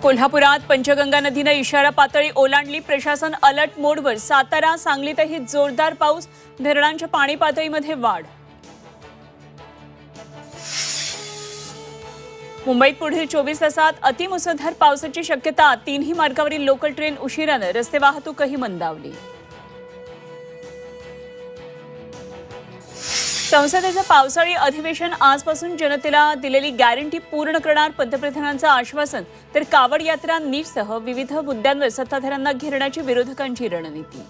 कोल्हापुरात पंचगंगा नदीने इशारा पातळी ओलांडली। प्रशासन अलर्ट मोडवर। सातारा सांगलीतही जोरदार पाऊस। धरणांच्या पाणी पातळीमध्ये वाढ। मुंबईत पुढील 24 तासात अतिमुसळधार पावसाची शक्यता। तीनही मार्गावरील लोकल ट्रेन उशिराने। रस्ते वाहतूकही मंदावली। संसदेचं पावसाळी अधिवेशन आजपासून जनतेला दिलेली गॅरंटी पूर्ण करणार। पंतप्रधानांचं आश्वासन। तर कावड यात्रा नीटसह विविध मुद्द्यांवर सत्ताधाऱ्यांना घेरण्याची विरोधकांची रणनीती।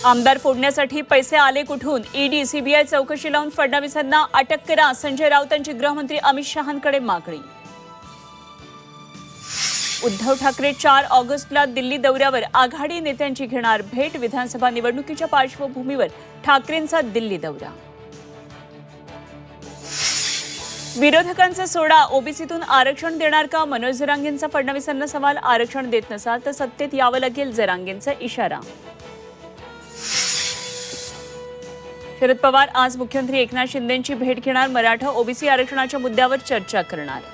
आमदार फोडण्यासाठी पैसे आले कुठून? ईडी सीबीआय चौकशी लावून फडणवीसांना अटक करा। संजय राऊतांची गृहमंत्री अमित शहांकडे मागणी। उद्धव ठाकरे 4 ऑगस्टला दिल्ली दौऱ्यावर। आघाडी नेत्यांची घेणार भेट। विधानसभा निवडणुकीच्या पार्श्वभूमीवर ठाकरेंचा दिल्ली दौरा। विरोधकांचा सोडा। ओबीसीतून आरक्षण देणार का? मनोज जरांगेंचा फडणवीसांना सवाल। आरक्षण देत नसाल तर सत्तेत यावं लागेल। जरांगेंचा इशारा। शरद पवार आज मुख्यमंत्री एकनाथ शिंदेंची भेट घेणार। मराठा ओबीसी आरक्षणाच्या मुद्द्यावर चर्चा करणार।